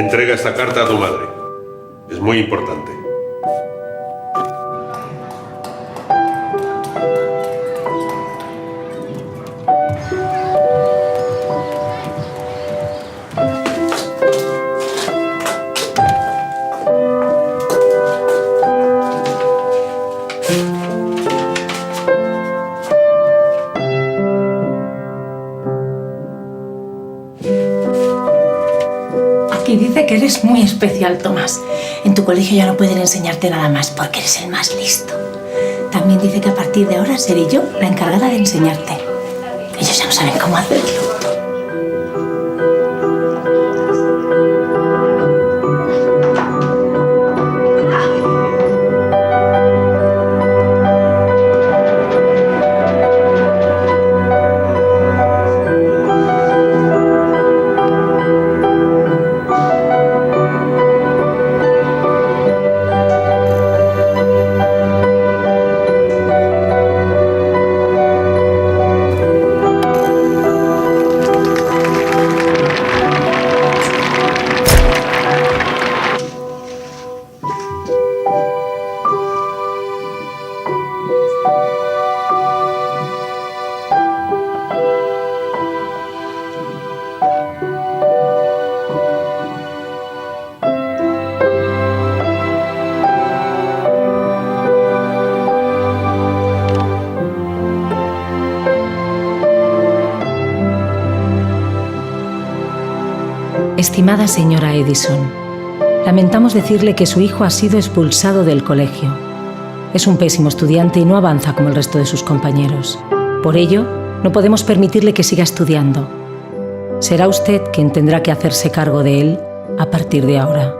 Entrega esta carta a tu madre. Es muy importante. Y dice que eres muy especial, Tomás. En tu colegio ya no pueden enseñarte nada más porque eres el más listo. También dice que a partir de ahora seré yo la encargada de enseñarte. Ellos ya no saben cómo hacerlo. Estimada señora Edison, lamentamos decirle que su hijo ha sido expulsado del colegio. Es un pésimo estudiante y no avanza como el resto de sus compañeros. Por ello, no podemos permitirle que siga estudiando. Será usted quien tendrá que hacerse cargo de él a partir de ahora.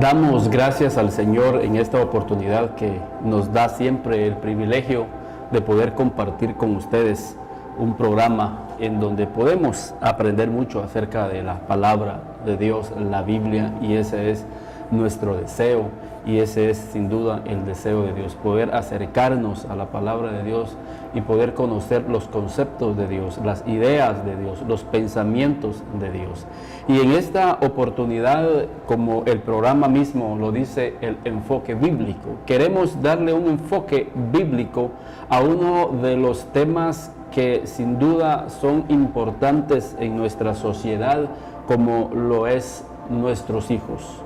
Damos gracias al Señor en esta oportunidad que nos da siempre el privilegio de poder compartir con ustedes un programa en donde podemos aprender mucho acerca de la palabra de Dios, la Biblia, y ese es nuestro deseo, y ese es sin duda el deseo de Dios, poder acercarnos a la palabra de Dios y poder conocer los conceptos de Dios, las ideas de Dios, los pensamientos de Dios. Y en esta oportunidad, como el programa mismo lo dice, el enfoque bíblico, queremos darle un enfoque bíblico a uno de los temas que sin duda son importantes en nuestra sociedad, como lo es nuestros hijos.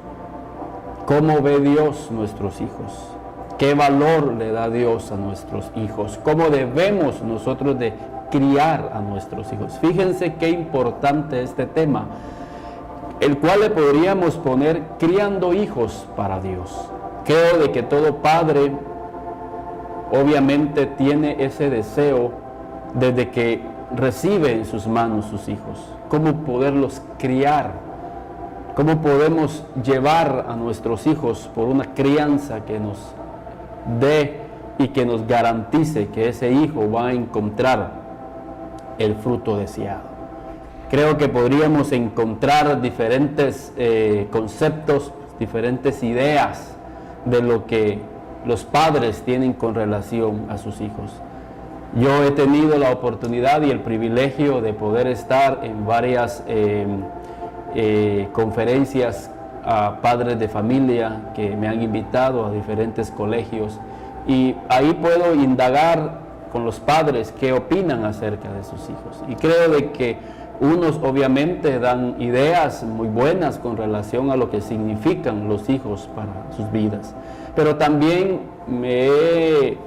¿Cómo ve Dios nuestros hijos? ¿Qué valor le da Dios a nuestros hijos? ¿Cómo debemos nosotros de criar a nuestros hijos? Fíjense qué importante este tema, el cual le podríamos poner criando hijos para Dios. Creo de que todo padre obviamente tiene ese deseo desde que recibe en sus manos sus hijos. ¿Cómo poderlos criar? ¿Cómo podemos llevar a nuestros hijos por una crianza que nos dé y que nos garantice que ese hijo va a encontrar el fruto deseado? Creo que podríamos encontrar diferentes conceptos, diferentes ideas de lo que los padres tienen con relación a sus hijos. Yo he tenido la oportunidad y el privilegio de poder estar en varias conferencias a padres de familia que me han invitado a diferentes colegios, y ahí puedo indagar con los padres qué opinan acerca de sus hijos, y creo de que unos obviamente dan ideas muy buenas con relación a lo que significan los hijos para sus vidas, pero también me he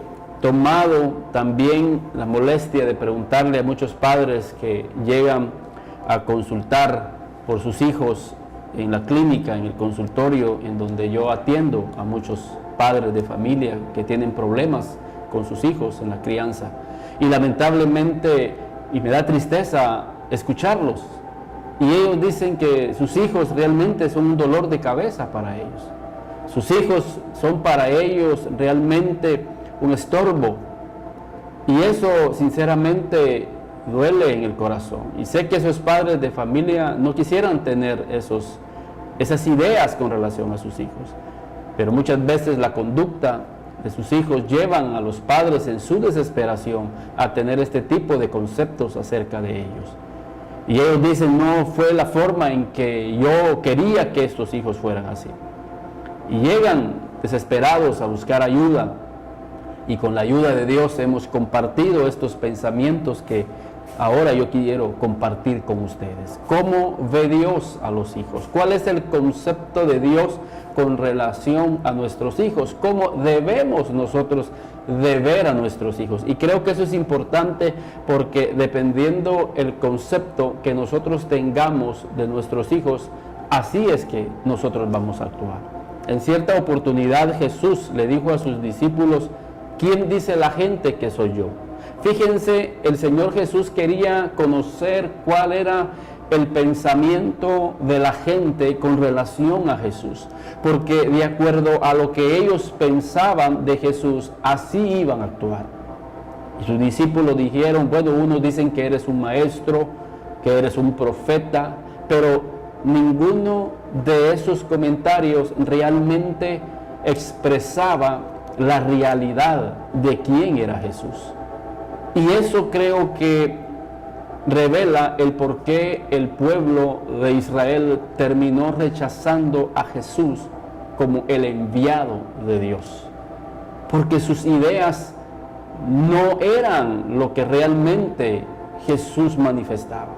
tomado también la molestia de preguntarle a muchos padres que llegan a consultar por sus hijos en la clínica, en el consultorio en donde yo atiendo a muchos padres de familia que tienen problemas con sus hijos en la crianza, y lamentablemente, y me da tristeza escucharlos, y ellos dicen que sus hijos realmente son un dolor de cabeza para ellos. Sus hijos son para ellos realmente un estorbo, y eso sinceramente duele en el corazón. Y sé que esos padres de familia no quisieran tener esas ideas con relación a sus hijos, pero muchas veces la conducta de sus hijos llevan a los padres en su desesperación a tener este tipo de conceptos acerca de ellos. Y ellos dicen, no fue la forma en que yo quería que estos hijos fueran así. Y llegan desesperados a buscar ayuda. Y con la ayuda de Dios hemos compartido estos pensamientos que ahora yo quiero compartir con ustedes. ¿Cómo ve Dios a los hijos? ¿Cuál es el concepto de Dios con relación a nuestros hijos? ¿Cómo debemos nosotros de ver a nuestros hijos? Y creo que eso es importante porque dependiendo el concepto que nosotros tengamos de nuestros hijos, así es que nosotros vamos a actuar. En cierta oportunidad Jesús le dijo a sus discípulos, ¿quién dice la gente que soy yo? Fíjense, el Señor Jesús quería conocer cuál era el pensamiento de la gente con relación a Jesús, porque de acuerdo a lo que ellos pensaban de Jesús, así iban a actuar. Y sus discípulos dijeron, bueno, unos dicen que eres un maestro, que eres un profeta, pero ninguno de esos comentarios realmente expresaba la realidad de quién era Jesús. Y eso creo que revela el por qué el pueblo de Israel terminó rechazando a Jesús como el enviado de Dios. Porque sus ideas no eran lo que realmente Jesús manifestaba.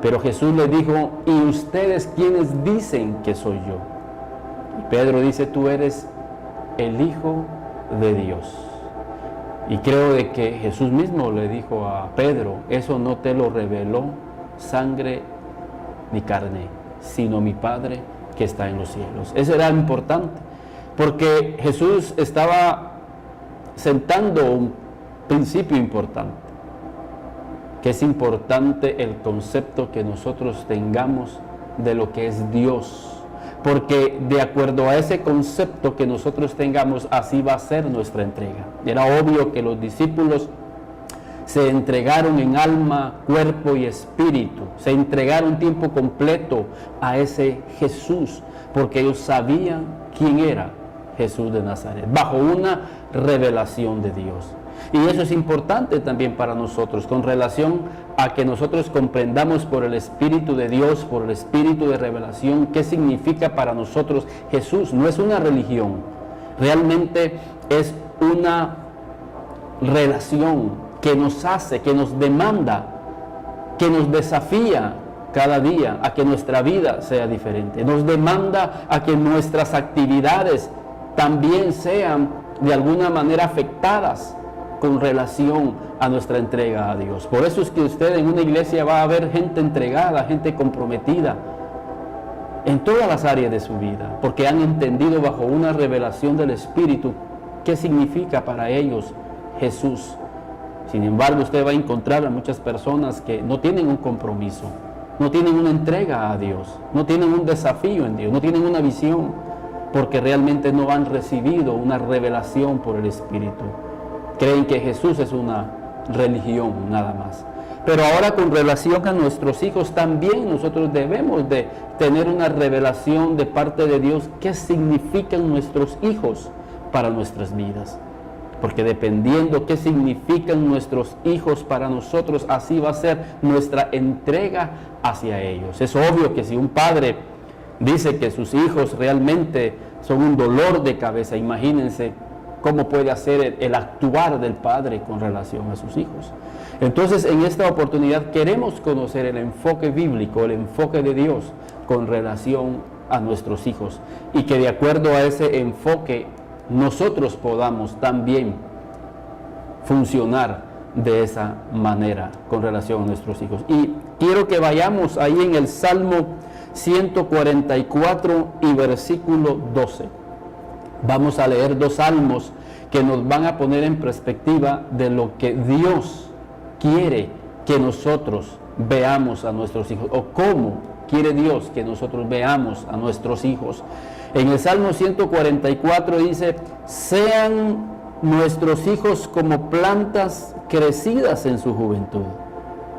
Pero Jesús le dijo, ¿y ustedes quiénes dicen que soy yo? Y Pedro dice, tú eres el Hijo de Dios. Y creo de que Jesús mismo le dijo a Pedro, eso no te lo reveló sangre ni carne, sino mi Padre que está en los cielos. Eso era importante, porque Jesús estaba sentando un principio importante, que es importante el concepto que nosotros tengamos de lo que es Dios. Porque de acuerdo a ese concepto que nosotros tengamos, así va a ser nuestra entrega. Era obvio que los discípulos se entregaron en alma, cuerpo y espíritu. Se entregaron tiempo completo a ese Jesús, porque ellos sabían quién era Jesús de Nazaret, bajo una revelación de Dios. Y eso es importante también para nosotros, con relación a que nosotros comprendamos por el Espíritu de Dios, por el Espíritu de revelación, qué significa para nosotros Jesús. No es una religión, realmente es una relación que nos hace, que nos demanda, que nos desafía cada día a que nuestra vida sea diferente. Nos demanda a que nuestras actividades también sean de alguna manera afectadas con relación a nuestra entrega a Dios. Por eso es que usted en una iglesia va a ver gente entregada, gente comprometida en todas las áreas de su vida, porque han entendido bajo una revelación del Espíritu qué significa para ellos Jesús. Sin embargo, usted va a encontrar a muchas personas que no tienen un compromiso, no tienen una entrega a Dios, no tienen un desafío en Dios, no tienen una visión, porque realmente no han recibido una revelación por el Espíritu. Creen que Jesús es una religión nada más. Pero ahora con relación a nuestros hijos, también nosotros debemos de tener una revelación de parte de Dios qué significan nuestros hijos para nuestras vidas. Porque dependiendo qué significan nuestros hijos para nosotros, así va a ser nuestra entrega hacia ellos. Es obvio que si un padre dice que sus hijos realmente son un dolor de cabeza, imagínense cómo puede hacer el actuar del padre con relación a sus hijos. Entonces, en esta oportunidad queremos conocer el enfoque bíblico, el enfoque de Dios con relación a nuestros hijos, y que de acuerdo a ese enfoque nosotros podamos también funcionar de esa manera con relación a nuestros hijos. Y quiero que vayamos ahí en el Salmo 144 y versículo 12. Vamos a leer dos salmos que nos van a poner en perspectiva de lo que Dios quiere que nosotros veamos a nuestros hijos, o cómo quiere Dios que nosotros veamos a nuestros hijos. En el Salmo 144 dice, sean nuestros hijos como plantas crecidas en su juventud,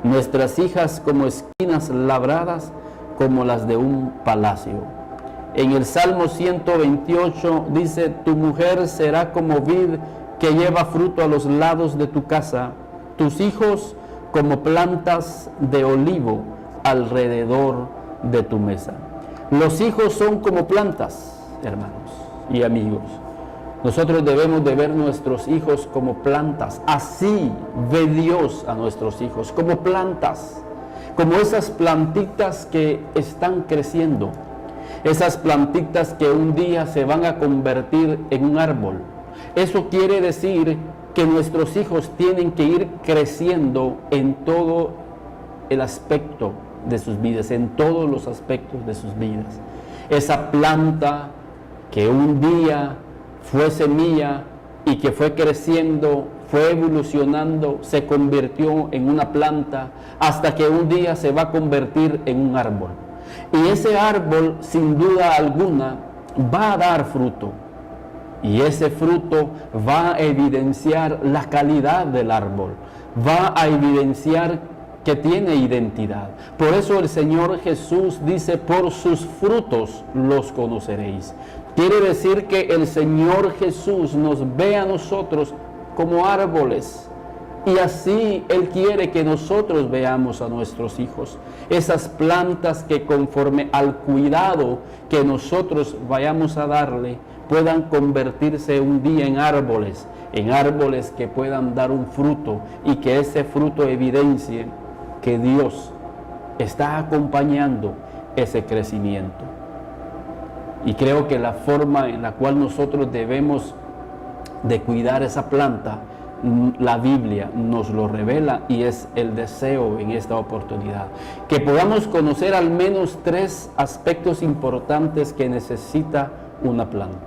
nuestras hijas como esquinas labradas como las de un palacio. En el Salmo 128 dice, tu mujer será como vid que lleva fruto a los lados de tu casa, tus hijos como plantas de olivo alrededor de tu mesa. Los hijos son como plantas, hermanos y amigos. Nosotros debemos de ver nuestros hijos como plantas. Así ve Dios a nuestros hijos, como plantas, como esas plantitas que están creciendo, esas plantitas que un día se van a convertir en un árbol. Eso quiere decir que nuestros hijos tienen que ir creciendo en todo el aspecto de sus vidas, en todos los aspectos de sus vidas. Esa planta que un día fue semilla y que fue creciendo, fue evolucionando, se convirtió en una planta, hasta que un día se va a convertir en un árbol. Y ese árbol, sin duda alguna, va a dar fruto. Y ese fruto va a evidenciar la calidad del árbol, va a evidenciar que tiene identidad. Por eso el Señor Jesús dice, por sus frutos los conoceréis. Quiere decir que el Señor Jesús nos ve a nosotros como árboles, y así Él quiere que nosotros veamos a nuestros hijos, esas plantas que conforme al cuidado que nosotros vayamos a darle, puedan convertirse un día en árboles que puedan dar un fruto, y que ese fruto evidencie que Dios está acompañando ese crecimiento. Y creo que la forma en la cual nosotros debemos de cuidar esa planta, la Biblia nos lo revela, y es el deseo en esta oportunidad, que podamos conocer al menos 3 aspectos importantes que necesita una planta.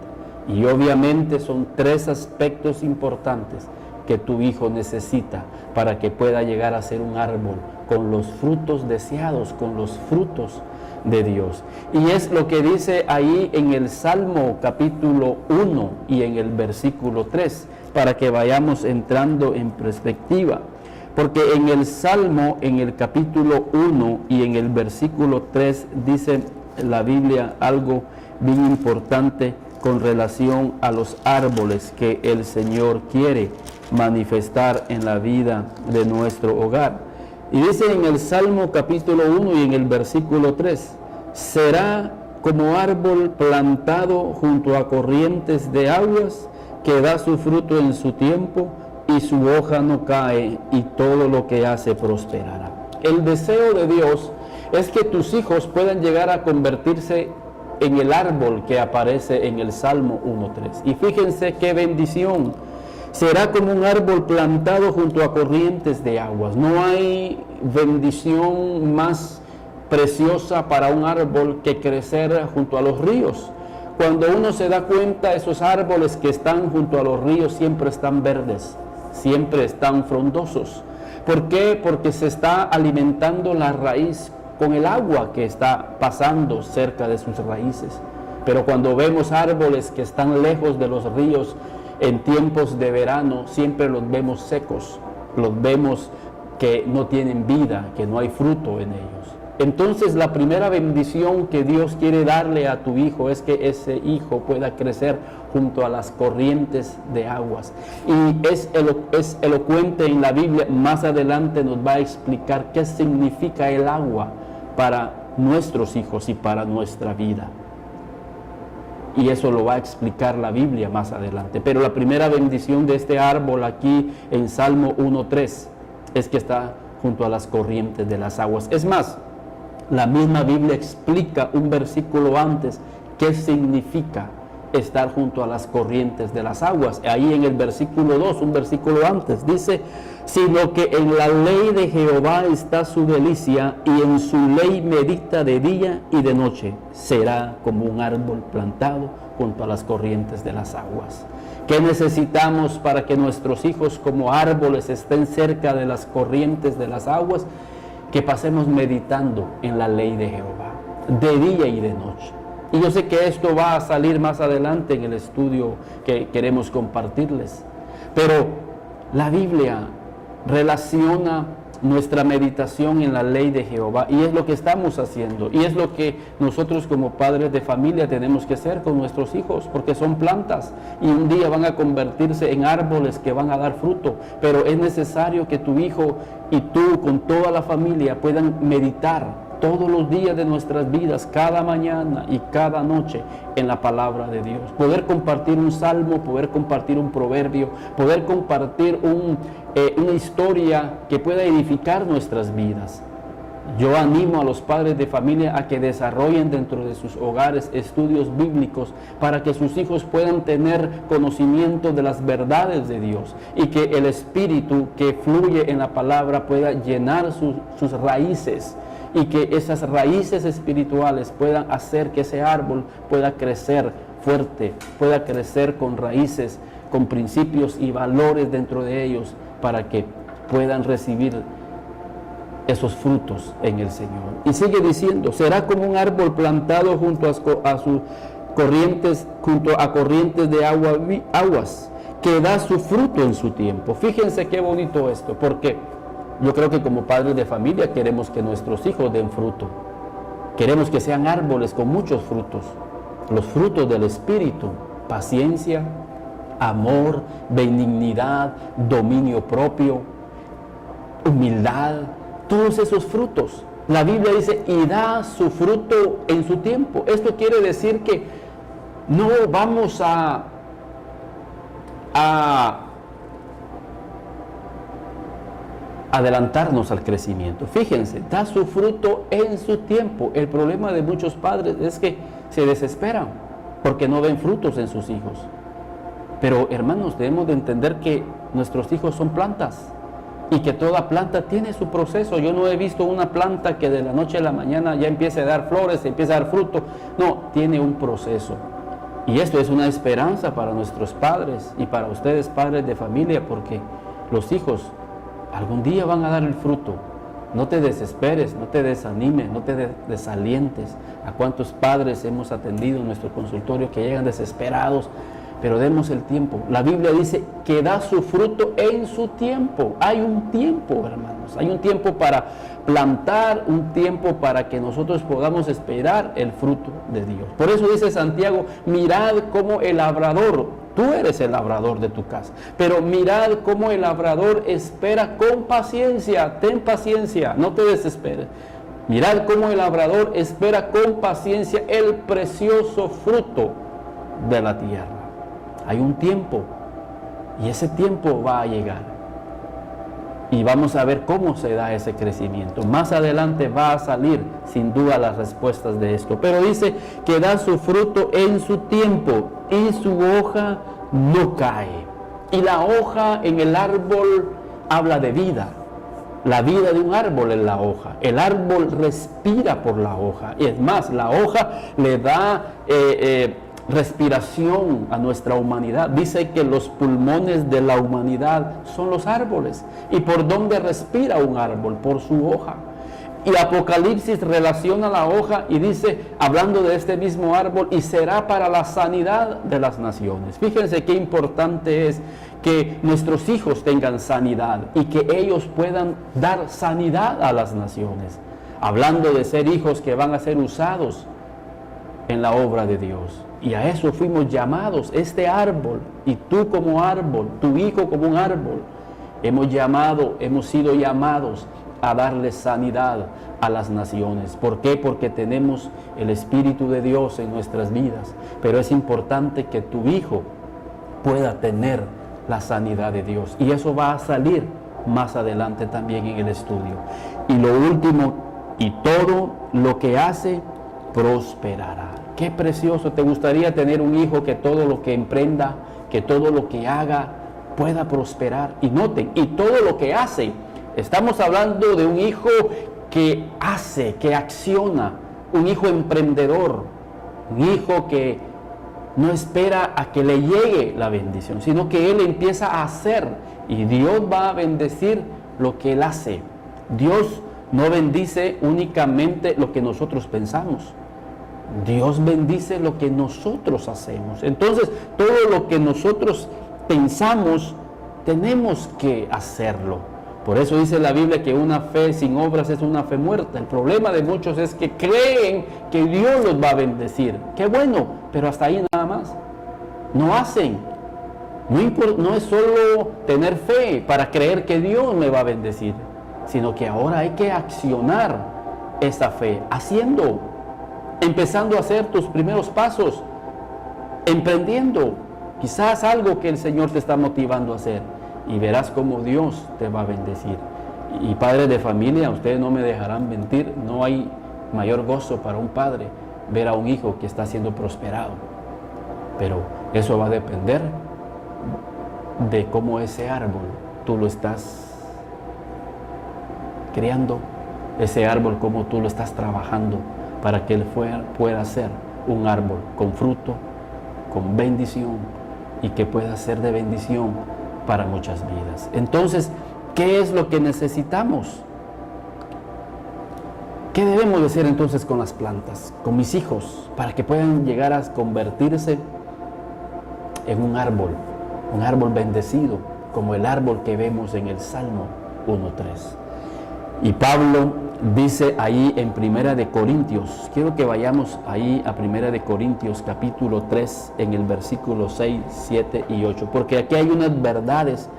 Y obviamente son 3 aspectos importantes que tu hijo necesita para que pueda llegar a ser un árbol con los frutos deseados, con los frutos de Dios. Y es lo que dice ahí en el Salmo capítulo 1 y en el versículo 3, para que vayamos entrando en perspectiva. Porque en el Salmo, en el capítulo 1 y en el versículo 3, dice la Biblia algo bien importante con relación a los árboles que el Señor quiere manifestar en la vida de nuestro hogar. Y dice en el Salmo capítulo 1 y en el versículo 3, será como árbol plantado junto a corrientes de aguas, que da su fruto en su tiempo, y su hoja no cae, y todo lo que hace prosperará. El deseo de Dios es que tus hijos puedan llegar a convertirse en el árbol que aparece en el Salmo 1:3. Y fíjense qué bendición. Será como un árbol plantado junto a corrientes de aguas. No hay bendición más preciosa para un árbol que crecer junto a los ríos. Cuando uno se da cuenta, esos árboles que están junto a los ríos siempre están verdes, siempre están frondosos. ¿Por qué? Porque se está alimentando la raíz con el agua que está pasando cerca de sus raíces. Pero cuando vemos árboles que están lejos de los ríos en tiempos de verano, siempre los vemos secos, los vemos que no tienen vida, que no hay fruto en ellos. Entonces la primera bendición que Dios quiere darle a tu hijo es que ese hijo pueda crecer junto a las corrientes de aguas. Y es elocuente en la Biblia, más adelante nos va a explicar qué significa el agua para nuestros hijos y para nuestra vida. Y eso lo va a explicar la Biblia más adelante. Pero la primera bendición de este árbol aquí en Salmo 1:3 es que está junto a las corrientes de las aguas. Es más, la misma Biblia explica un versículo antes qué significa estar junto a las corrientes de las aguas. Ahí en el versículo 2, un versículo antes, dice, sino que en la ley de Jehová está su delicia, y en su ley medita de día y de noche. Será como un árbol plantado junto a las corrientes de las aguas. ¿Qué necesitamos para que nuestros hijos como árboles estén cerca de las corrientes de las aguas? Que pasemos meditando en la ley de Jehová, de día y de noche. Y yo sé que esto va a salir más adelante en el estudio que queremos compartirles. Pero la Biblia relaciona nuestra meditación en la ley de Jehová, y es lo que estamos haciendo, y es lo que nosotros como padres de familia tenemos que hacer con nuestros hijos, porque son plantas y un día van a convertirse en árboles que van a dar fruto. Pero es necesario que tu hijo y tú con toda la familia puedan meditar todos los días de nuestras vidas, cada mañana y cada noche, en la palabra de Dios. Poder compartir un salmo, poder compartir un proverbio, poder compartir una historia que pueda edificar nuestras vidas. Yo animo a los padres de familia a que desarrollen dentro de sus hogares estudios bíblicos para que sus hijos puedan tener conocimiento de las verdades de Dios, y que el espíritu que fluye en la palabra pueda llenar sus raíces, y que esas raíces espirituales puedan hacer que ese árbol pueda crecer fuerte, pueda crecer con raíces, con principios y valores dentro de ellos, para que puedan recibir esos frutos en el Señor. Y sigue diciendo, será como un árbol plantado junto a sus corrientes, junto a corrientes de aguas, que da su fruto en su tiempo. Fíjense qué bonito esto, porque yo creo que como padres de familia queremos que nuestros hijos den fruto. Queremos que sean árboles con muchos frutos. Los frutos del Espíritu: paciencia, amor, benignidad, dominio propio, humildad. Todos esos frutos. La Biblia dice, y da su fruto en su tiempo. Esto quiere decir que no vamos a adelantarnos al crecimiento. Fíjense, da su fruto en su tiempo. El problema de muchos padres es que se desesperan porque no ven frutos en sus hijos. Pero hermanos, debemos de entender que nuestros hijos son plantas, y que toda planta tiene su proceso. Yo no he visto una planta que de la noche a la mañana ya empiece a dar flores, empiece a dar fruto. No, tiene un proceso. Y esto es una esperanza para nuestros padres y para ustedes, padres de familia, porque los hijos algún día van a dar el fruto. No te desesperes, no te desanimes, no te desalientes. ¿A cuántos padres hemos atendido en nuestro consultorio que llegan desesperados? Pero demos el tiempo. La Biblia dice que da su fruto en su tiempo. Hay un tiempo, hermanos. Hay un tiempo para plantar, un tiempo para que nosotros podamos esperar el fruto de Dios. Por eso dice Santiago, mirad cómo el labrador, tú eres el labrador de tu casa, pero mirad cómo el labrador espera con paciencia. Ten paciencia, no te desesperes. Mirad cómo el labrador espera con paciencia el precioso fruto de la tierra. Hay un tiempo, y ese tiempo va a llegar, y vamos a ver cómo se da ese crecimiento. Más adelante va a salir sin duda las respuestas de esto, pero dice que da su fruto en su tiempo, y su hoja no cae. Y la hoja en el árbol habla de vida. La vida de un árbol es la hoja. El árbol respira por la hoja, y es más, la hoja le da respiración a nuestra humanidad. Dice que los pulmones de la humanidad son los árboles. ¿Y por dónde respira un árbol? Por su hoja. Y Apocalipsis relaciona la hoja y dice, hablando de este mismo árbol, y será para la sanidad de las naciones. Fíjense qué importante es que nuestros hijos tengan sanidad y que ellos puedan dar sanidad a las naciones. Hablando de ser hijos que van a ser usados en la obra de Dios. Y a eso fuimos llamados, este árbol, y tú como árbol, tu hijo como un árbol. Hemos sido llamados a darle sanidad a las naciones. ¿Por qué? Porque tenemos el Espíritu de Dios en nuestras vidas. Pero es importante que tu hijo pueda tener la sanidad de Dios. Y eso va a salir más adelante también en el estudio. Y lo último, y todo lo que hace, prosperará. Qué precioso. ¿Te gustaría tener un hijo que todo lo que emprenda, que todo lo que haga, pueda prosperar? Y noten, y todo lo que hace. Estamos hablando de un hijo que hace, que acciona, un hijo emprendedor, un hijo que no espera a que le llegue la bendición, sino que él empieza a hacer, y Dios va a bendecir lo que él hace. Dios no bendice únicamente lo que nosotros pensamos. Dios bendice lo que nosotros hacemos. Entonces, todo lo que nosotros pensamos, tenemos que hacerlo. Por eso dice la Biblia que una fe sin obras es una fe muerta. El problema de muchos es que creen que Dios los va a bendecir. Qué bueno, pero hasta ahí nada más. No hacen. No es solo tener fe para creer que Dios me va a bendecir, sino que ahora hay que accionar esa fe, haciendo, empezando a hacer tus primeros pasos, emprendiendo quizás algo que el Señor te está motivando a hacer, y verás cómo Dios te va a bendecir. Y padres de familia, ustedes no me dejarán mentir, no hay mayor gozo para un padre ver a un hijo que está siendo prosperado, pero eso va a depender de cómo ese árbol tú lo estás criando, ese árbol cómo tú lo estás trabajando para que él pueda ser un árbol con fruto, con bendición, y que pueda ser de bendición para muchas vidas. Entonces, ¿qué es lo que necesitamos? ¿Qué debemos de hacer entonces con las plantas, con mis hijos, para que puedan llegar a convertirse en un árbol bendecido, como el árbol que vemos en el Salmo 1:3? Y Pablo dice ahí en Primera de Corintios, quiero que vayamos ahí a Primera de Corintios capítulo 3, en el versículo 6, 7 y 8, porque aquí hay unas verdades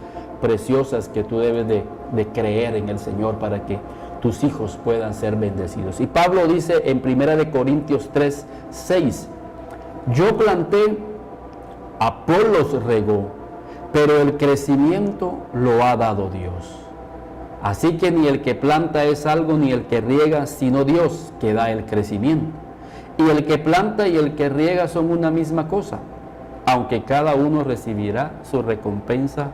preciosas que tú debes de creer en el Señor para que tus hijos puedan ser bendecidos. Y Pablo dice en Primera de Corintios 3, 6, yo planté, Apolos regó, pero el crecimiento lo ha dado Dios. Así que ni el que planta es algo, ni el que riega, sino Dios que da el crecimiento. Y el que planta y el que riega son una misma cosa, aunque cada uno recibirá su recompensa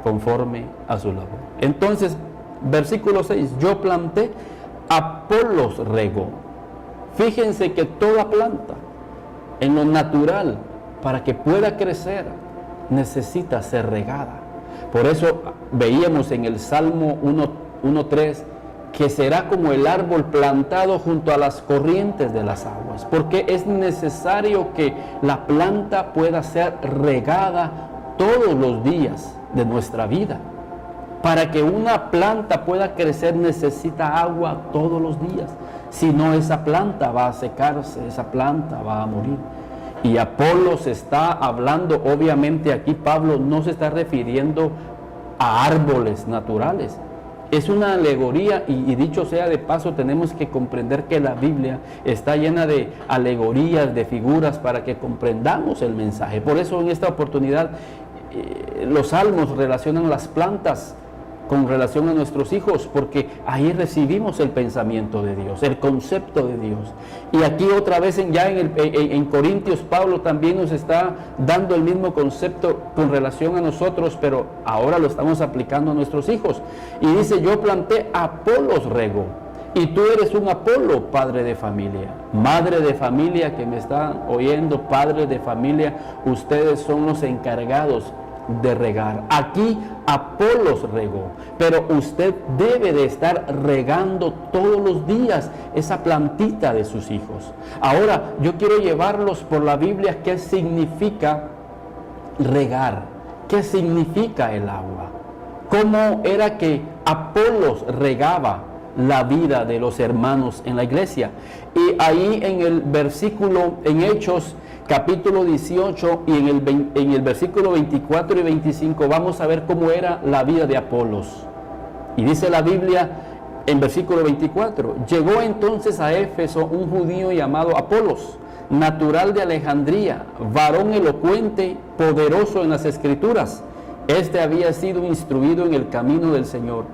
conforme a su labor. Entonces, versículo 6, yo planté, Apolos regó. Fíjense que toda planta, en lo natural, para que pueda crecer, necesita ser regada. Por eso veíamos en el Salmo 1:3 que será como el árbol plantado junto a las corrientes de las aguas, porque es necesario que la planta pueda ser regada todos los días de nuestra vida. Para que una planta pueda crecer necesita agua todos los días, si no esa planta va a secarse, esa planta va a morir. Y Apolos está hablando, obviamente aquí Pablo no se está refiriendo a árboles naturales. Es una alegoría y dicho sea de paso, tenemos que comprender que la Biblia está llena de alegorías, de figuras para que comprendamos el mensaje. Por eso en esta oportunidad los salmos relacionan las plantas con relación a nuestros hijos, porque ahí recibimos el pensamiento de Dios, el concepto de Dios. Y aquí otra vez en Corintios, Pablo también nos está dando el mismo concepto con relación a nosotros, pero ahora lo estamos aplicando a nuestros hijos. Y dice, yo planté, Apolos regó. Y tú eres un Apolo, padre de familia, madre de familia que me están oyendo, padre de familia, ustedes son los encargados de regar. Aquí Apolos regó, pero usted debe de estar regando todos los días esa plantita de sus hijos. Ahora yo quiero llevarlos por la Biblia. ¿Qué significa regar? ¿Qué significa el agua? ¿Cómo era que Apolos regaba la vida de los hermanos en la iglesia? Y ahí en el versículo, en Hechos capítulo 18 y en el versículo 24 y 25 vamos a ver cómo era la vida de Apolos. Y dice la Biblia en versículo 24, llegó entonces a Éfeso un judío llamado Apolos, natural de Alejandría, varón elocuente, poderoso en las escrituras. Este había sido instruido en el camino del Señor,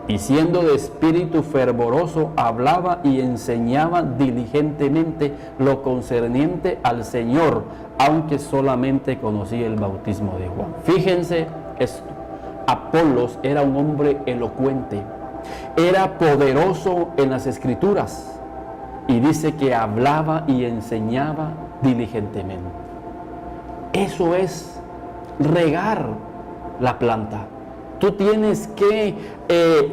y siendo de espíritu fervoroso, hablaba y enseñaba diligentemente lo concerniente al Señor, aunque solamente conocía el bautismo de Juan. Fíjense esto, Apolos era un hombre elocuente, era poderoso en las escrituras, y dice que hablaba y enseñaba diligentemente. Eso es regar la planta. Tú tienes que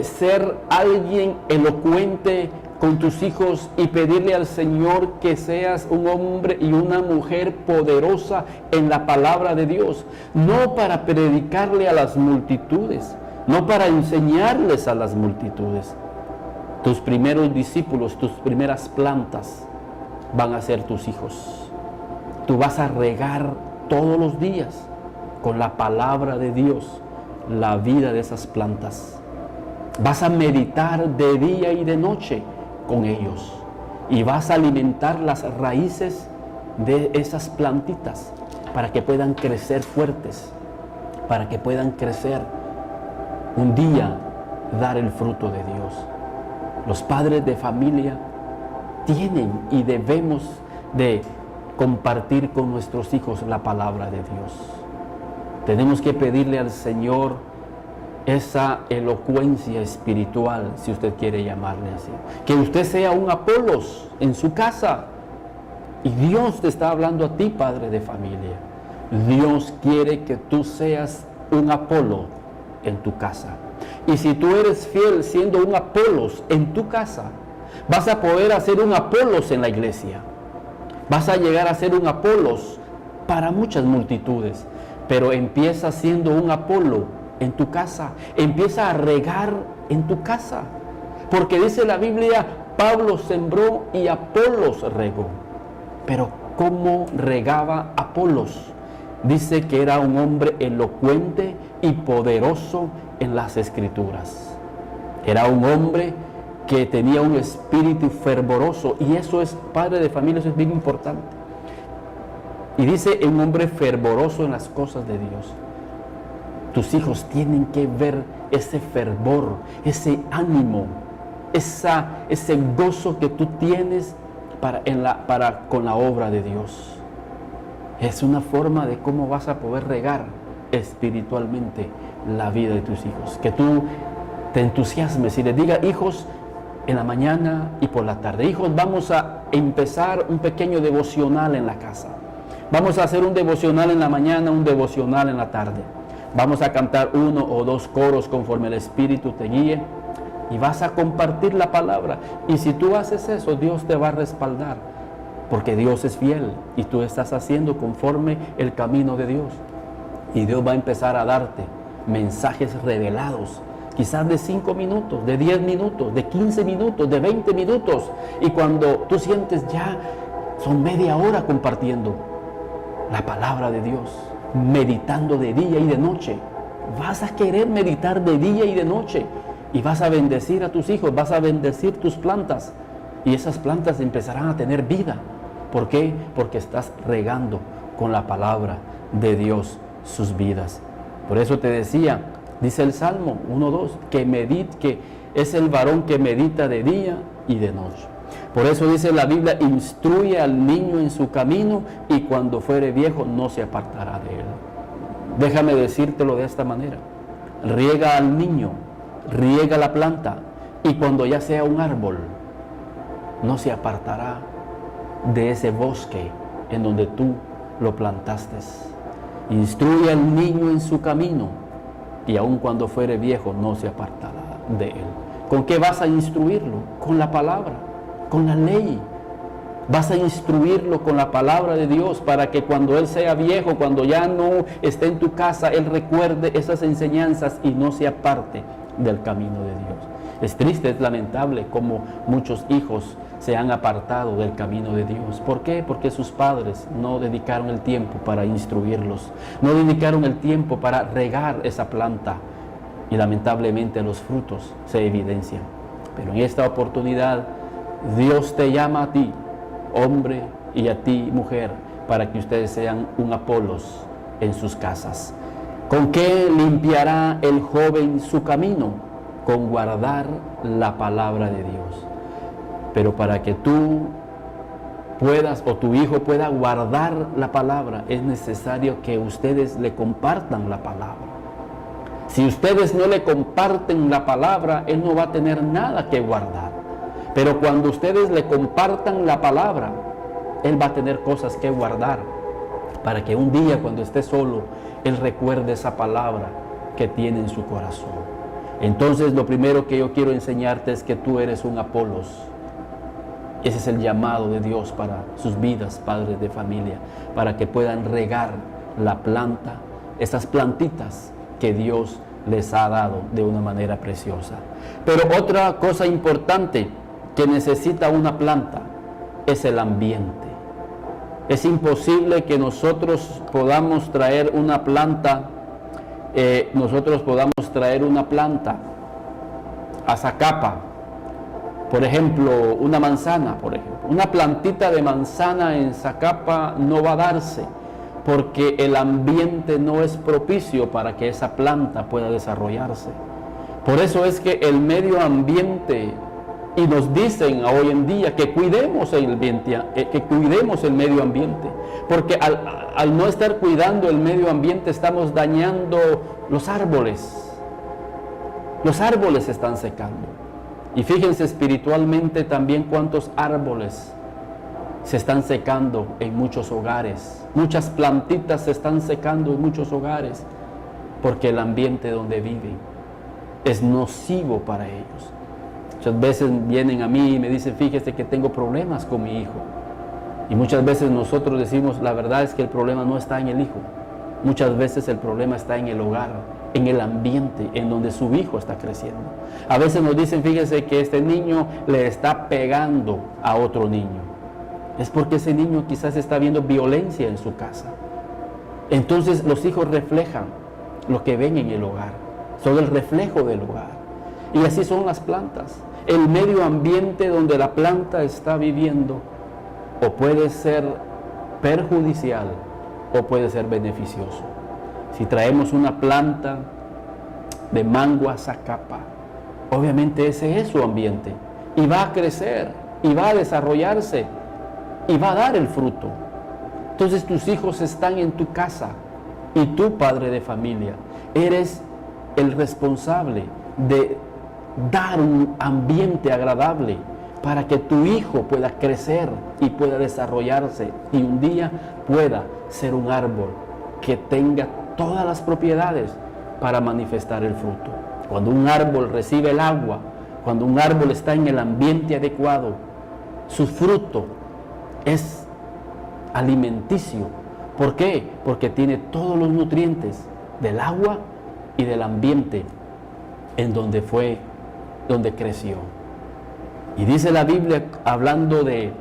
ser alguien elocuente con tus hijos y pedirle al Señor que seas un hombre y una mujer poderosa en la palabra de Dios. No para predicarle a las multitudes, no para enseñarles a las multitudes. Tus primeros discípulos, tus primeras plantas van a ser tus hijos. Tú vas a regar todos los días con la palabra de Dios la vida de esas plantas. Vas a meditar de día y de noche con ellos y vas a alimentar las raíces de esas plantitas para que puedan crecer fuertes, para que puedan crecer un día, dar el fruto de Dios. Los padres de familia tienen y debemos de compartir con nuestros hijos la palabra de Dios. Tenemos que pedirle al Señor esa elocuencia espiritual, si usted quiere llamarle así. Que usted sea un Apolos en su casa. Y Dios te está hablando a ti, padre de familia. Dios quiere que tú seas un Apolo en tu casa. Y si tú eres fiel siendo un Apolos en tu casa, vas a poder hacer un Apolos en la iglesia. Vas a llegar a ser un Apolos para muchas multitudes. Pero empieza siendo un Apolo en tu casa. Empieza a regar en tu casa. Porque dice la Biblia, Pablo sembró y Apolos regó. Pero ¿cómo regaba Apolos? Dice que era un hombre elocuente y poderoso en las Escrituras. Era un hombre que tenía un espíritu fervoroso. Y eso es, padre de familia, eso es bien importante. Y dice, un hombre fervoroso en las cosas de Dios. Tus hijos tienen que ver ese fervor, ese ánimo, ese gozo que tú tienes con la obra de Dios. Es una forma de cómo vas a poder regar espiritualmente la vida de tus hijos. Que tú te entusiasmes y les digas, hijos, en la mañana y por la tarde, hijos, vamos a empezar un pequeño devocional en la casa. Vamos a hacer un devocional en la mañana, un devocional en la tarde. Vamos a cantar 1 o 2 coros conforme el Espíritu te guíe. Y vas a compartir la palabra. Y si tú haces eso, Dios te va a respaldar. Porque Dios es fiel. Y tú estás haciendo conforme el camino de Dios. Y Dios va a empezar a darte mensajes revelados. Quizás de 5 minutos, de 10 minutos, de 15 minutos, de 20 minutos. Y cuando tú sientes ya, son media hora compartiendo la palabra de Dios, meditando de día y de noche. Vas a querer meditar de día y de noche y vas a bendecir a tus hijos, vas a bendecir tus plantas y esas plantas empezarán a tener vida. ¿Por qué? Porque estás regando con la palabra de Dios sus vidas. Por eso te decía, dice el Salmo 1:2, que es el varón que medita de día y de noche. Por eso dice la Biblia, instruye al niño en su camino y cuando fuere viejo no se apartará de él. Déjame decírtelo de esta manera. Riega al niño, riega la planta y cuando ya sea un árbol, no se apartará de ese bosque en donde tú lo plantaste. Instruye al niño en su camino y aun cuando fuere viejo no se apartará de él. ¿Con qué vas a instruirlo? Con la palabra, con la ley. Vas a instruirlo con la palabra de Dios para que cuando él sea viejo, cuando ya no esté en tu casa, él recuerde esas enseñanzas y no se aparte del camino de Dios. Es triste, es lamentable como muchos hijos se han apartado del camino de Dios. ¿Por qué? Porque sus padres no dedicaron el tiempo para instruirlos, no dedicaron el tiempo para regar esa planta y lamentablemente los frutos se evidencian. Pero en esta oportunidad Dios te llama a ti, hombre, y a ti, mujer, para que ustedes sean un Apolos en sus casas. ¿Con qué limpiará el joven su camino? Con guardar la palabra de Dios. Pero para que tú puedas o tu hijo pueda guardar la palabra, es necesario que ustedes le compartan la palabra. Si ustedes no le comparten la palabra, él no va a tener nada que guardar. Pero cuando ustedes le compartan la palabra, él va a tener cosas que guardar para que un día cuando esté solo, él recuerde esa palabra que tiene en su corazón. Entonces lo primero que yo quiero enseñarte es que tú eres un Apolos. Ese es el llamado de Dios para sus vidas, padres de familia, para que puedan regar la planta, esas plantitas que Dios les ha dado de una manera preciosa. Pero otra cosa importante que necesita una planta es el ambiente. Es imposible que nosotros podamos traer una planta, a Zacapa, por ejemplo, una manzana, por ejemplo. Una plantita de manzana en Zacapa no va a darse, porque el ambiente no es propicio para que esa planta pueda desarrollarse. Por eso es que el medio ambiente, y nos dicen hoy en día que cuidemos el ambiente, el medio ambiente, porque al no estar cuidando el medio ambiente estamos dañando los árboles. Los árboles se están secando. Y fíjense espiritualmente también cuántos árboles se están secando en muchos hogares. Muchas plantitas se están secando en muchos hogares porque el ambiente donde viven es nocivo para ellos. Muchas veces vienen a mí y me dicen, fíjese que tengo problemas con mi hijo. Y muchas veces nosotros decimos, la verdad es que el problema no está en el hijo. Muchas veces el problema está en el hogar, en el ambiente en donde su hijo está creciendo. A veces nos dicen, fíjese que este niño le está pegando a otro niño. Es porque ese niño quizás está viendo violencia en su casa. Entonces los hijos reflejan lo que ven en el hogar, son el reflejo del hogar. Y así son las plantas. El medio ambiente donde la planta está viviendo o puede ser perjudicial o puede ser beneficioso. Si traemos una planta de mango a Zacapa, obviamente ese es su ambiente y va a crecer y va a desarrollarse y va a dar el fruto. Entonces tus hijos están en tu casa y tú, padre de familia, eres el responsable de dar un ambiente agradable para que tu hijo pueda crecer y pueda desarrollarse y un día pueda ser un árbol que tenga todas las propiedades para manifestar el fruto. Cuando un árbol recibe el agua, cuando un árbol está en el ambiente adecuado, su fruto es alimenticio. ¿Por qué? Porque tiene todos los nutrientes del agua y del ambiente en donde creció. Y dice la Biblia, hablando de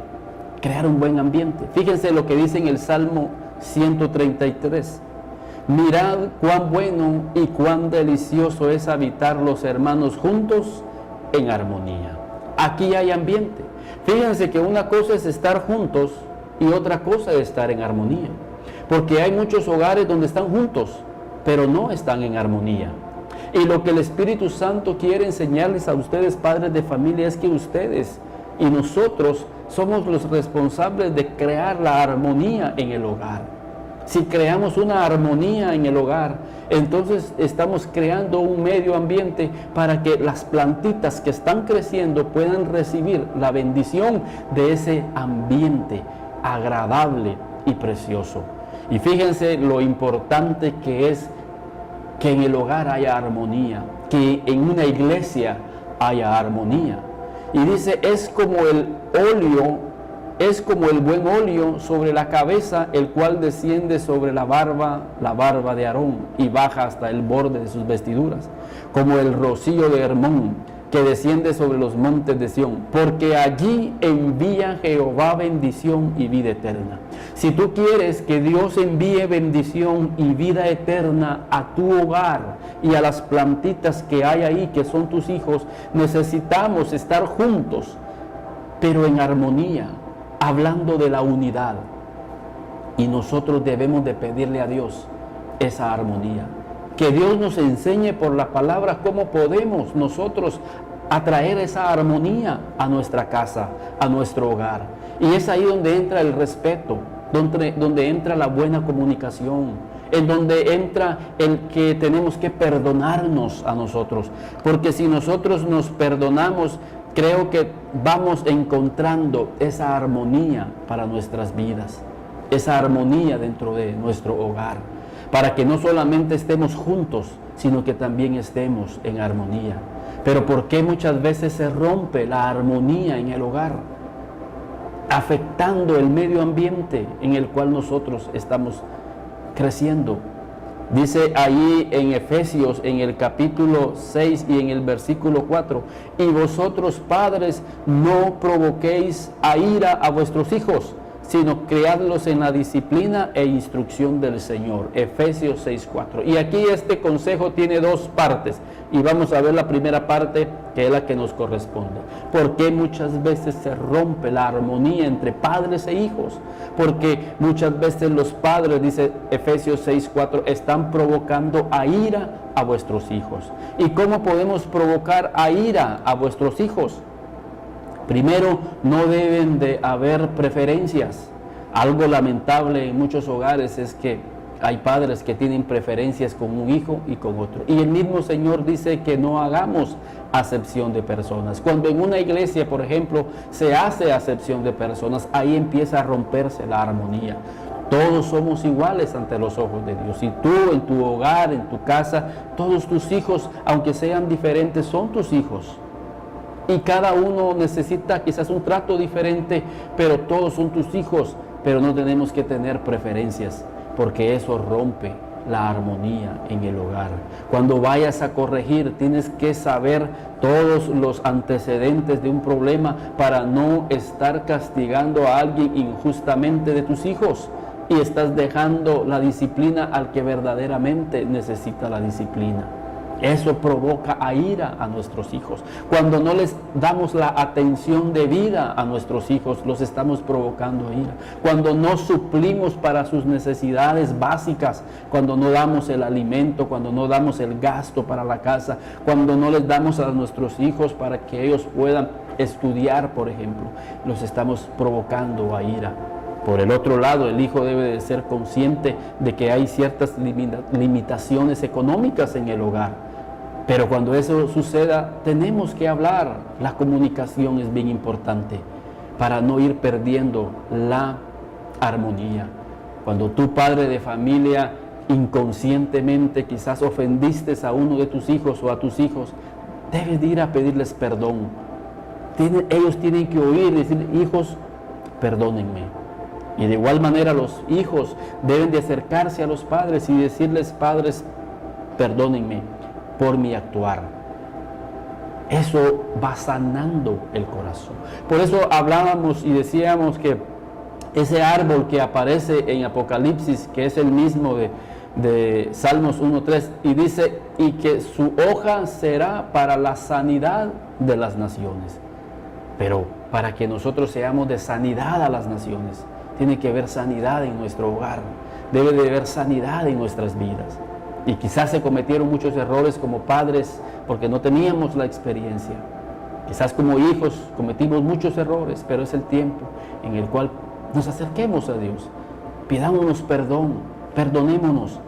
crear un buen ambiente. Fíjense lo que dice en el Salmo 133. Mirad cuán bueno y cuán delicioso es habitar los hermanos juntos en armonía. Aquí hay ambiente. Fíjense que una cosa es estar juntos y otra cosa es estar en armonía. Porque hay muchos hogares donde están juntos, pero no están en armonía. Y lo que el Espíritu Santo quiere enseñarles a ustedes, padres de familia, es que ustedes y nosotros somos los responsables de crear la armonía en el hogar. Si creamos una armonía en el hogar, entonces estamos creando un medio ambiente para que las plantitas que están creciendo puedan recibir la bendición de ese ambiente agradable y precioso. Y fíjense lo importante que es que en el hogar haya armonía, que en una iglesia haya armonía. Y dice, es como el buen óleo sobre la cabeza, el cual desciende sobre la barba de Aarón y baja hasta el borde de sus vestiduras, como el rocío de Hermón que desciende sobre los montes de Sión, porque allí envía Jehová bendición y vida eterna. Si tú quieres que Dios envíe bendición y vida eterna a tu hogar y a las plantitas que hay ahí, que son tus hijos, necesitamos estar juntos, pero en armonía, hablando de la unidad. Y nosotros debemos de pedirle a Dios esa armonía. Que Dios nos enseñe por la palabra cómo podemos nosotros atraer esa armonía a nuestra casa, a nuestro hogar. Y es ahí donde entra el respeto, donde entra la buena comunicación, en donde entra el que tenemos que perdonarnos a nosotros. Porque si nosotros nos perdonamos, creo que vamos encontrando esa armonía para nuestras vidas, esa armonía dentro de nuestro hogar, para que no solamente estemos juntos, sino que también estemos en armonía. Pero ¿por qué muchas veces se rompe la armonía en el hogar, afectando el medio ambiente en el cual nosotros estamos creciendo? Dice ahí en Efesios, en el capítulo 6 y en el versículo 4, y vosotros padres no provoquéis a ira a vuestros hijos, sino criadlos en la disciplina e instrucción del Señor. Efesios 6:4. Y aquí este consejo tiene dos partes, y vamos a ver la primera parte, que es la que nos corresponde. ¿Por qué muchas veces se rompe la armonía entre padres e hijos? Porque muchas veces los padres, dice Efesios 6:4, están provocando a ira a vuestros hijos. ¿Y cómo podemos provocar a ira a vuestros hijos? Primero, no deben de haber preferencias. Algo lamentable en muchos hogares es que hay padres que tienen preferencias con un hijo y con otro. Y el mismo Señor dice que no hagamos acepción de personas. Cuando en una iglesia, por ejemplo, se hace acepción de personas, ahí empieza a romperse la armonía. Todos somos iguales ante los ojos de Dios. Y tú en tu hogar, en tu casa, todos tus hijos, aunque sean diferentes, son tus hijos. Y cada uno necesita quizás un trato diferente, pero todos son tus hijos. Pero no tenemos que tener preferencias, porque eso rompe la armonía en el hogar. Cuando vayas a corregir, tienes que saber todos los antecedentes de un problema para no estar castigando a alguien injustamente de tus hijos. Y estás dejando la disciplina al que verdaderamente necesita la disciplina. Eso provoca a ira a nuestros hijos. Cuando no les damos la atención debida a nuestros hijos, los estamos provocando a ira. Cuando no suplimos para sus necesidades básicas, cuando no damos el alimento, cuando no damos el gasto para la casa, cuando no les damos a nuestros hijos para que ellos puedan estudiar, por ejemplo, los estamos provocando a ira. Por el otro lado, el hijo debe de ser consciente de que hay ciertas limitaciones económicas en el hogar. Pero cuando eso suceda, tenemos que hablar. La comunicación es bien importante para no ir perdiendo la armonía. Cuando tú, padre de familia, inconscientemente quizás ofendiste a uno de tus hijos o a tus hijos, debes de ir a pedirles perdón. Ellos tienen que oír y decir: hijos, perdónenme. Y de igual manera los hijos deben de acercarse a los padres y decirles: padres, perdónenme por mi actuar. Eso va sanando el corazón. Por eso hablábamos y decíamos que ese árbol que aparece en Apocalipsis, que es el mismo de Salmos 1:3, y dice: y que su hoja será para la sanidad de las naciones. Pero para que nosotros seamos de sanidad a las naciones, tiene que haber sanidad en nuestro hogar, debe de haber sanidad en nuestras vidas. Y quizás se cometieron muchos errores como padres porque no teníamos la experiencia. Quizás como hijos cometimos muchos errores, pero es el tiempo en el cual nos acerquemos a Dios. Pidámonos perdón, perdonémonos,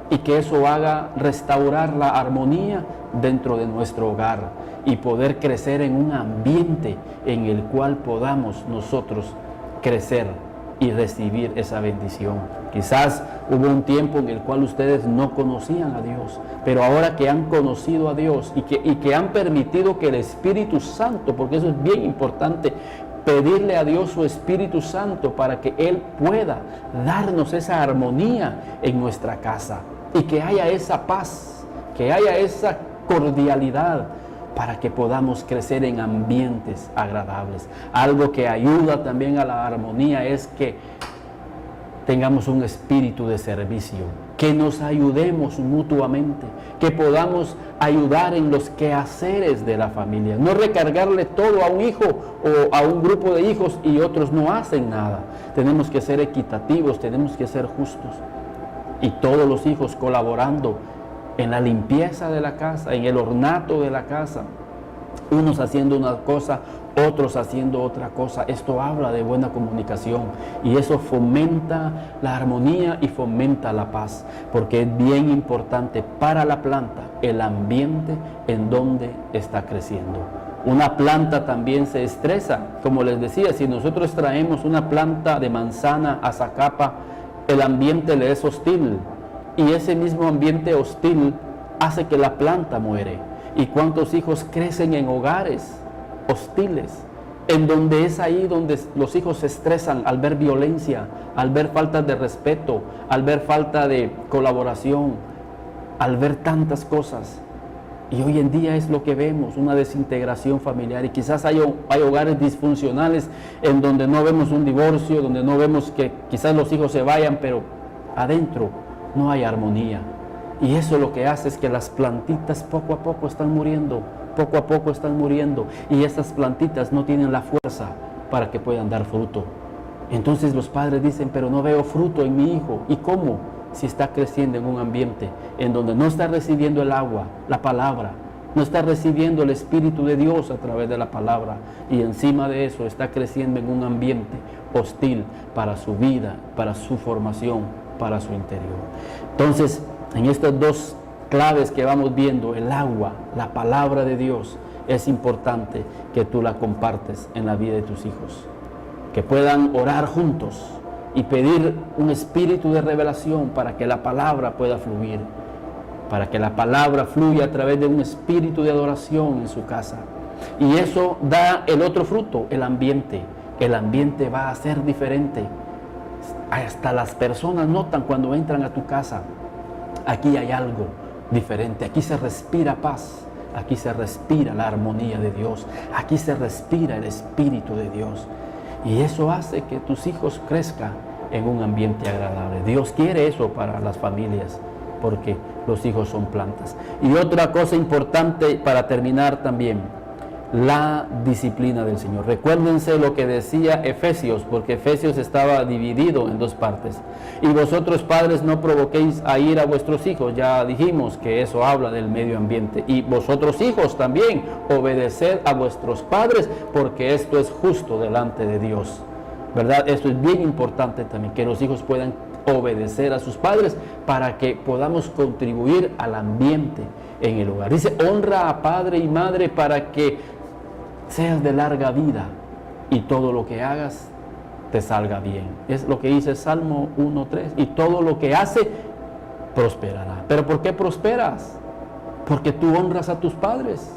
y que eso haga restaurar la armonía dentro de nuestro hogar y poder crecer en un ambiente en el cual podamos nosotros crecer y recibir esa bendición. Quizás hubo un tiempo en el cual ustedes no conocían a Dios, pero ahora que han conocido a Dios y que han permitido que el Espíritu Santo, porque eso es bien importante, pedirle a Dios su Espíritu Santo para que Él pueda darnos esa armonía en nuestra casa y que haya esa paz, que haya esa cordialidad, para que podamos crecer en ambientes agradables. Algo que ayuda también a la armonía es que tengamos un espíritu de servicio, que nos ayudemos mutuamente, que podamos ayudar en los quehaceres de la familia, no recargarle todo a un hijo o a un grupo de hijos y otros no hacen nada. Tenemos que ser equitativos, tenemos que ser justos, y todos los hijos colaborando en la limpieza de la casa, en el ornato de la casa, unos haciendo una cosa, otros haciendo otra cosa. Esto habla de buena comunicación y eso fomenta la armonía y fomenta la paz, porque es bien importante para la planta el ambiente en donde está creciendo. Una planta también se estresa, como les decía, si nosotros traemos una planta de manzana a Zacapa, el ambiente le es hostil. Y ese mismo ambiente hostil hace que la planta muere. ¿Y cuántos hijos crecen en hogares hostiles? en donde es ahí donde los hijos se estresan al ver violencia, al ver falta de respeto, al ver falta de colaboración, al ver tantas cosas. Y hoy en día es lo que vemos, una desintegración familiar, y quizás hay hogares disfuncionales en donde no vemos un divorcio, donde no vemos que quizás los hijos se vayan, pero adentro no hay armonía. Y eso lo que hace es que las plantitas poco a poco están muriendo, poco a poco están muriendo, y estas plantitas no tienen la fuerza para que puedan dar fruto. Entonces los padres dicen, pero no veo fruto en mi hijo. ¿Y cómo? Si está creciendo en un ambiente en donde no está recibiendo el agua, la palabra, no está recibiendo el Espíritu de Dios a través de la palabra, y encima de eso está creciendo en un ambiente hostil para su vida, para su formación, para su interior. Entonces, en estas dos claves que vamos viendo, el agua, la palabra de Dios, es importante que tú la compartes en la vida de tus hijos, que puedan orar juntos y pedir un espíritu de revelación para que la palabra pueda fluir, para que la palabra fluya a través de un espíritu de adoración en su casa. Y eso da el otro fruto, el ambiente. El ambiente va a ser diferente. Hasta las personas notan cuando entran a tu casa, aquí hay algo diferente, aquí se respira paz, aquí se respira la armonía de Dios, aquí se respira el Espíritu de Dios. Y eso hace que tus hijos crezcan en un ambiente agradable. Dios quiere eso para las familias, porque los hijos son plantas. Y otra cosa importante para terminar también, la disciplina del Señor. Recuérdense lo que decía Efesios, porque Efesios estaba dividido en dos partes. Y vosotros, padres, no provoquéis a ira a vuestros hijos. Ya dijimos que eso habla del medio ambiente. Y vosotros, hijos, también obedeced a vuestros padres, porque esto es justo delante de Dios, ¿verdad? Esto es bien importante también, que los hijos puedan obedecer a sus padres para que podamos contribuir al ambiente en el hogar. Dice, honra a padre y madre para que seas de larga vida y todo lo que hagas te salga bien. Es lo que dice Salmo 1:3. Y todo lo que hace prosperará. ¿Pero por qué prosperas? Porque tú honras a tus padres.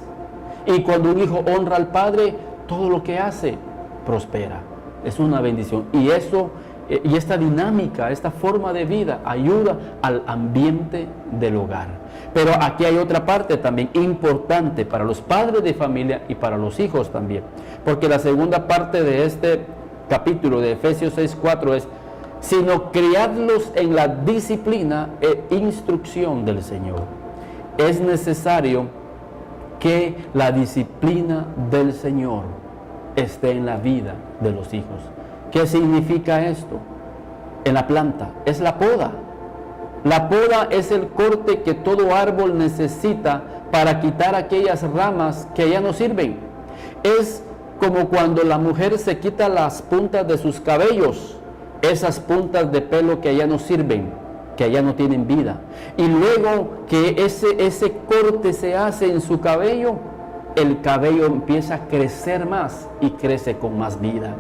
Y cuando un hijo honra al padre, todo lo que hace prospera. Es una bendición. Y eso, y esta dinámica, esta forma de vida ayuda al ambiente del hogar. Pero aquí hay otra parte también importante para los padres de familia y para los hijos también. Porque la segunda parte de este capítulo de Efesios 6:4 es, sino criadlos en la disciplina e instrucción del Señor. Es necesario que la disciplina del Señor esté en la vida de los hijos. ¿Qué significa esto? En la planta es la poda. La poda es el corte que todo árbol necesita para quitar aquellas ramas que ya no sirven. Es como cuando la mujer se quita las puntas de sus cabellos, esas puntas de pelo que ya no sirven, que ya no tienen vida. Y luego que ese corte se hace en su cabello, el cabello empieza a crecer más y crece con más vida.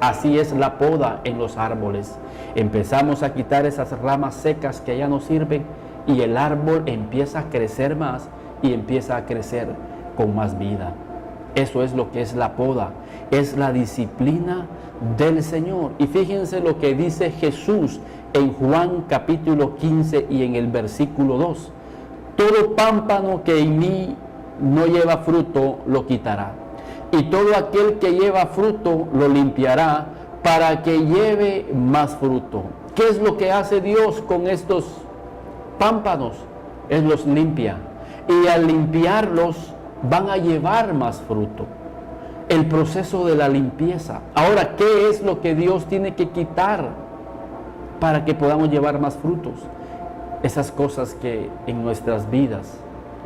Así es la poda en los árboles. Empezamos a quitar esas ramas secas que ya no sirven y el árbol empieza a crecer más y empieza a crecer con más vida. Eso es lo que es la poda, es la disciplina del Señor. Y fíjense lo que dice Jesús en Juan capítulo 15 y en el versículo 2. Todo pámpano que en mí no lleva fruto lo quitará, y todo aquel que lleva fruto lo limpiará para que lleve más fruto. ¿Qué es lo que hace Dios con estos pámpanos? Él los limpia, y al limpiarlos van a llevar más fruto. El proceso de la limpieza. Ahora, ¿qué es lo que Dios tiene que quitar para que podamos llevar más frutos? Esas cosas que en nuestras vidas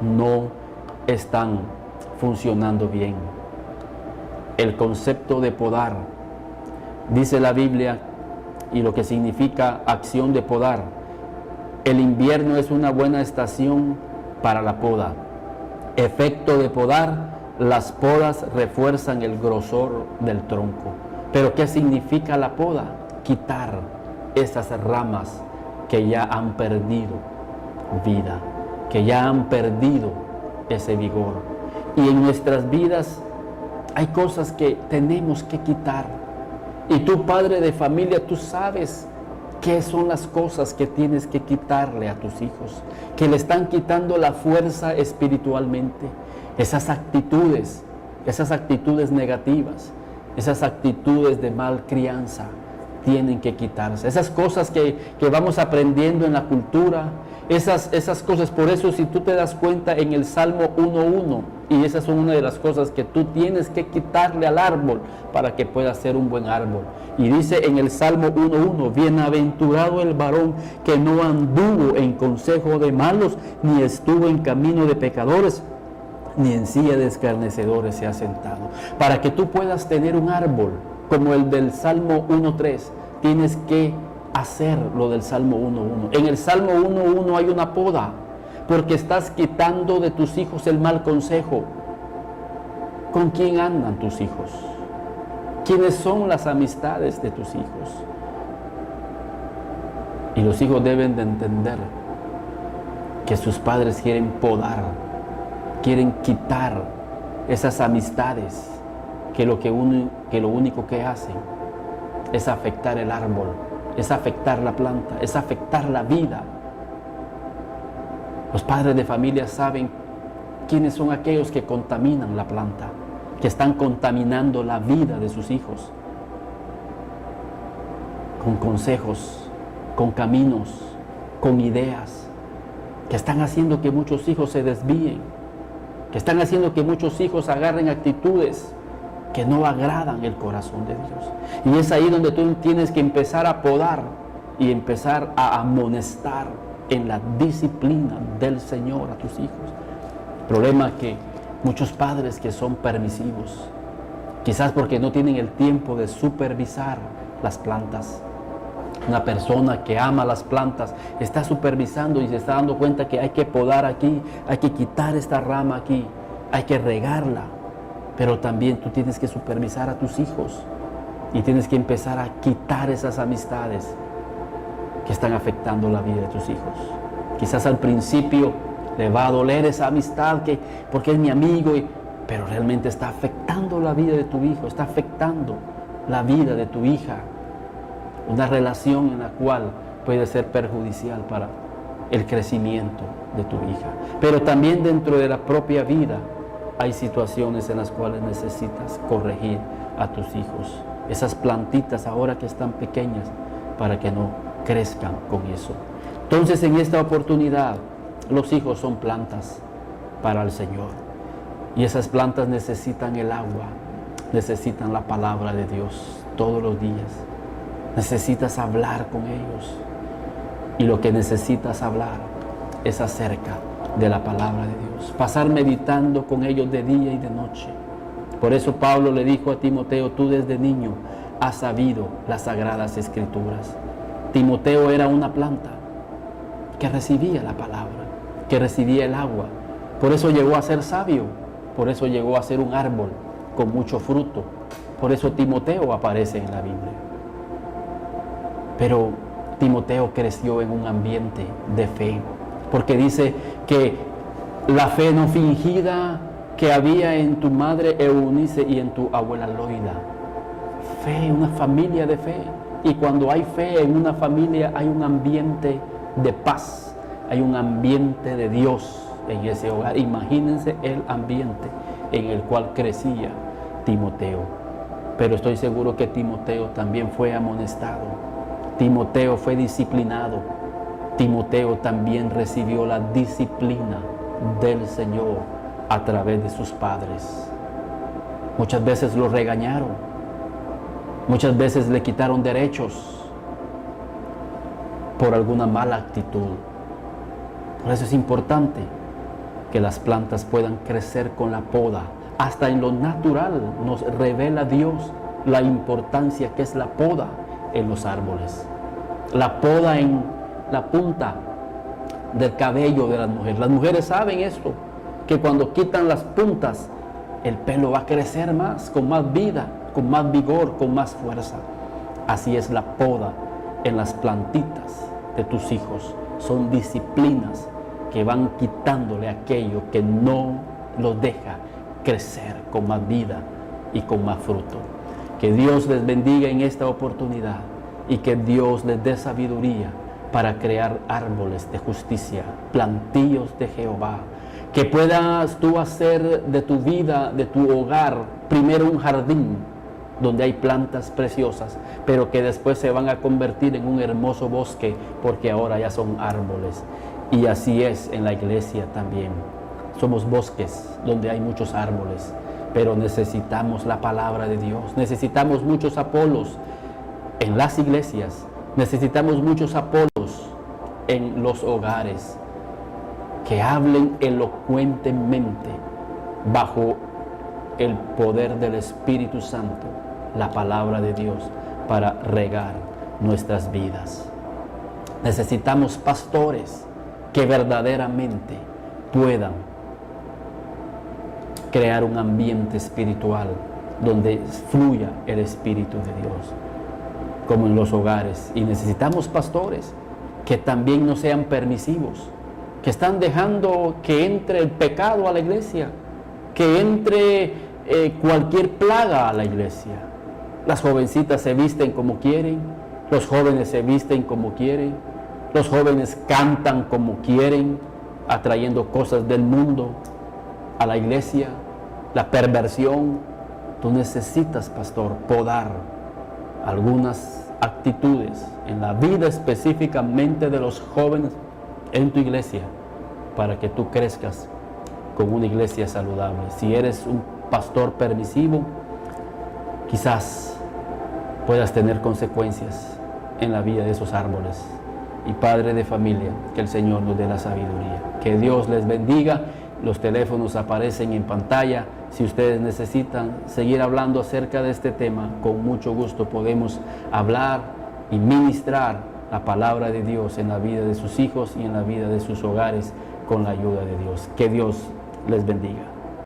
no están funcionando bien. El concepto de podar, dice la Biblia, y lo que significa acción de podar. El invierno es una buena estación para la poda. Efecto de podar: las podas refuerzan el grosor del tronco. Pero ¿qué significa la poda? Quitar esas ramas que ya han perdido vida, que ya han perdido ese vigor. Y en nuestras vidas Hay cosas que tenemos que quitar. Y tú, padre de familia, tú sabes qué son las cosas que tienes que quitarle a tus hijos, que le están quitando la fuerza espiritualmente. Esas actitudes negativas, esas actitudes de mal crianza, tienen que quitarse. Esas cosas que vamos aprendiendo en la cultura, esas cosas. Por eso, si tú te das cuenta en el Salmo 1:1, y esas son una de las cosas que tú tienes que quitarle al árbol para que pueda ser un buen árbol. Y dice en el Salmo 1:1, bienaventurado el varón que no anduvo en consejo de malos, ni estuvo en camino de pecadores, ni en silla de escarnecedores se ha sentado. Para que tú puedas tener un árbol como el del Salmo 1:3, tienes que hacer lo del Salmo 1:1. En el Salmo 1:1 hay una poda, porque estás quitando de tus hijos el mal consejo. ¿Con quién andan tus hijos? ¿Quiénes son las amistades de tus hijos? Y los hijos deben de entender que sus padres quieren podar, quieren quitar esas amistades que lo único que hacen es afectar el árbol, es afectar la planta, es afectar la vida. Los padres de familia saben quiénes son aquellos que contaminan la planta, que están contaminando la vida de sus hijos, con consejos, con caminos, con ideas, que están haciendo que muchos hijos se desvíen, que están haciendo que muchos hijos agarren actitudes que no agradan el corazón de Dios. Y es ahí donde tú tienes que empezar a podar y empezar a amonestar en la disciplina del Señor a tus hijos. El problema es que muchos padres que son permisivos, quizás porque no tienen el tiempo de supervisar las plantas. Una persona que ama las plantas está supervisando y se está dando cuenta que hay que podar aquí, hay que quitar esta rama aquí, hay que regarla. Pero también tú tienes que supervisar a tus hijos y tienes que empezar a quitar esas amistades que están afectando la vida de tus hijos. Quizás al principio le va a doler esa amistad porque es mi amigo, pero realmente está afectando la vida de tu hijo, está afectando la vida de tu hija. Una relación en la cual puede ser perjudicial para el crecimiento de tu hija. Pero también dentro de la propia vida hay situaciones en las cuales necesitas corregir a tus hijos. Esas plantitas ahora que están pequeñas, para que no crezcan con eso. Entonces, en esta oportunidad, los hijos son plantas para el Señor. Y esas plantas necesitan el agua, necesitan la palabra de Dios todos los días. Necesitas hablar con ellos. Y lo que necesitas hablar es acerca de la palabra de Dios. Pasar meditando con ellos de día y de noche. Por eso Pablo le dijo a Timoteo, tú desde niño has sabido las sagradas escrituras. Timoteo era una planta que recibía la palabra, que recibía el agua. Por eso llegó a ser sabio, por eso llegó a ser un árbol con mucho fruto. Por eso Timoteo aparece en la Biblia. Pero Timoteo creció en un ambiente de fe, porque dice que la fe no fingida que había en tu madre Eunice y en tu abuela Loida. Fe, una familia de fe. Y cuando hay fe en una familia hay un ambiente de paz, hay un ambiente de Dios en ese hogar. Imagínense el ambiente en el cual crecía Timoteo. Pero estoy seguro que Timoteo también fue amonestado. Timoteo fue disciplinado. Timoteo también recibió la disciplina del Señor a través de sus padres. Muchas veces lo regañaron, muchas veces le quitaron derechos por alguna mala actitud. Por eso es importante que las plantas puedan crecer con la poda. Hasta en lo natural nos revela Dios la importancia que es la poda en los árboles. La poda en la punta del cabello de las mujeres. Las mujeres saben esto, que cuando quitan las puntas, el pelo va a crecer más, con más vida, con más vigor, con más fuerza. Así es la poda en las plantitas de tus hijos. Son disciplinas que van quitándole aquello que no los deja crecer con más vida y con más fruto. Que Dios les bendiga en esta oportunidad y que Dios les dé sabiduría para crear árboles de justicia, plantíos de Jehová. Que puedas tú hacer de tu vida, de tu hogar, primero un jardín donde hay plantas preciosas, pero que después se van a convertir en un hermoso bosque, porque ahora ya son árboles. Y así es en la iglesia también. Somos bosques donde hay muchos árboles, pero necesitamos la palabra de Dios. Necesitamos muchos Apolos en las iglesias. Necesitamos muchos Apolos en los hogares que hablen elocuentemente bajo el poder del Espíritu Santo, la palabra de Dios, para regar nuestras vidas. Necesitamos pastores que verdaderamente puedan crear un ambiente espiritual donde fluya el Espíritu de Dios, como en los hogares. Y necesitamos pastores que también no sean permisivos, que están dejando que entre el pecado a la iglesia, que entre cualquier plaga a la iglesia. Las jovencitas se visten como quieren, los jóvenes se visten como quieren, los jóvenes cantan como quieren, atrayendo cosas del mundo a la iglesia, la perversión. Tú necesitas, pastor, podar algunas actitudes en la vida específicamente de los jóvenes en tu iglesia, para que tú crezcas con una iglesia saludable. Si eres un pastor permisivo, quizás puedas tener consecuencias en la vida de esos árboles. Y padre de familia, que el Señor nos dé la sabiduría. Que Dios les bendiga. Los teléfonos aparecen en pantalla. Si ustedes necesitan seguir hablando acerca de este tema, con mucho gusto podemos hablar y ministrar la palabra de Dios en la vida de sus hijos y en la vida de sus hogares con la ayuda de Dios. Que Dios les bendiga.